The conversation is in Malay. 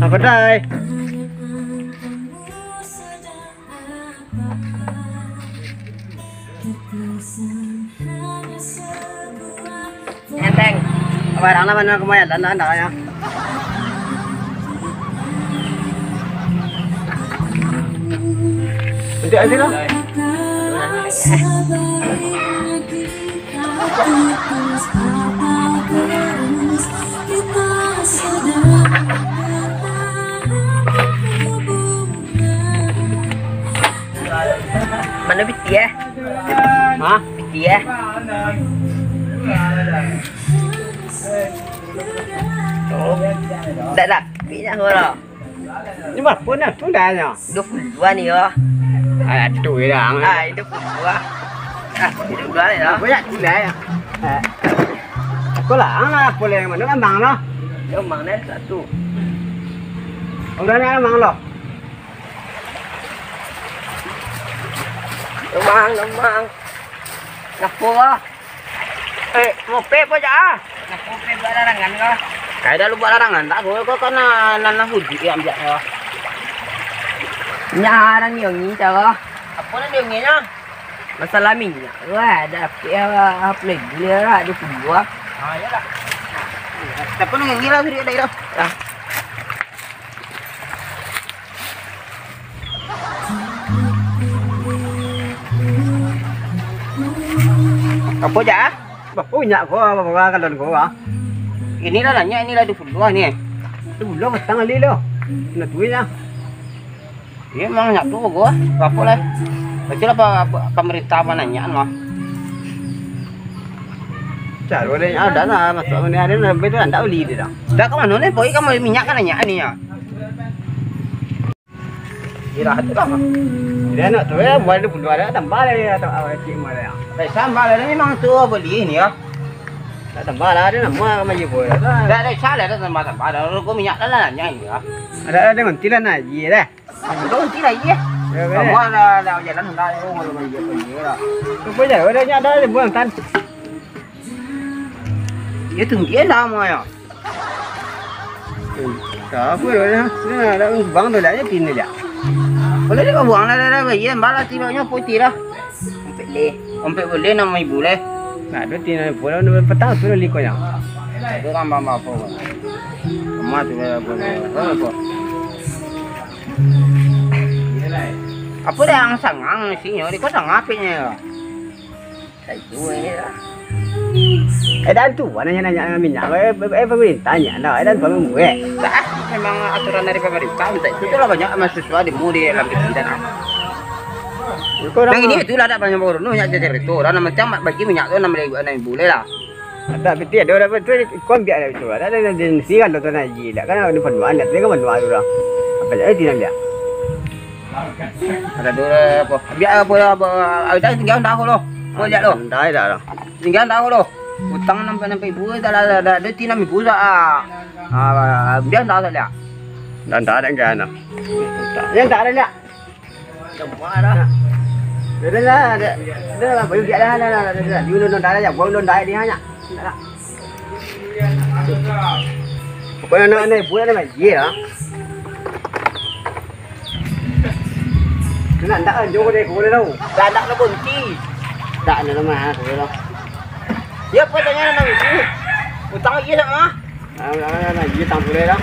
Apa dah? Enteng. Barang lah mana kemana dan anda ya. Nanti aja lah. Mana biti ya? Hah? Biti ya? Dah dah. Biti nak hura. Nhưng mà pun nak tu dah ya. 22 ni ya. Ah, tu dah. Ah, 22. Ah, 22 ni dah. Banyak tu dah ya. Kau lah, anak boleh mana kan bang lah. Dia mana satu. Udah ni bang lo. Lemang. Ngapa? Mau pe apa aja? Ngapa pe buat larangan kau? Kayak dah lu buat larangan tak? Kau kan nana huji yang biar ya. Nyarang yang ni cara. Apa nak dia ni nya? Masalah minyak. Wah, dah apa lagi dia lah 22. Ah, ya lah. Tapi nang ni lah dia dah. Ah. Apa aja? Punya kau apa kalon kau ah? Ini lah nanya ini lah 22 ni. 22 matang kali lo. Nak duitnya. Dia memang nyak tu gua. Apa lah? Baca lah pemerintah mana nyak mah. Cari orang ada lah masuk ni ada nak betul tak beli dia dah. Dah ke mana ni? Pergi kamu minyak kan nyak ni ya. Kira hati lah. Dia nak tu ya buat 22 ada tambah lagi atau awak cik mana ya. Sambal ni memang tu beli ni ya. Tak tambah lah ada nama macam boleh. Dah dah salah dah sambal. Dah kau minyak dah lah nyak ni ya. Ada ngontilan aja dah. Kau nanti lagi ya. Kamu dah jalan hendak orang kalau bagi pergi lah. Apa je? Ada nyak ada buang tan. Dia tinggi lah mah ya. Tak apa dah. Nah, ada bang tu dah pin dia. Boleh dia buang dah bagi balas tibanya putih lah. Sampai boleh nama ibu leh. Nah, tu tina bola nu petang tu liko nya. Itu kan mama apa? Mama tu boleh. Apa? Apa dah ang sangang sini? Dia kau sangang apa ni? Saya tu lah. Dan tu nanya minyak. Pemerintah tanya dah. Dan pemerintah. Tak, memang aturan dari pemerintah. Itu lah banyak mahasiswa di mudi dalam kita. Yang ini itulah ada banyak orang nu nyak jajar itu. Dan macam bagi minyak tu 6,000 boleh lah. Ada betul ada orang betul kon biar itu. Ada dan sigal tu nak gila. Kan ada penuan dia kan penuan tu lah. Apa jadi tidak dia. Ada dua apa? Biar apa ada tinggal dah lo. Kau lihat lo. Dah lah. Tinggal dah lo. Utang sampai ibu dah ada 6,000 dah. Biar dah lihat. Dan tak ada kan. Yang tak ada lihat. Semua dah. Dah lah, boleh dia dah. Dia dah dah, boleh dah dia hanya. Dah. Pokoknya nak buat ada macam ya. Kena tak jauh deh, boleh tahu. Dah nak nak bunti. Tak ada nama aku dah. Ya apa tanya nak bunti? Utang lagi sama. Dia tak boleh dah.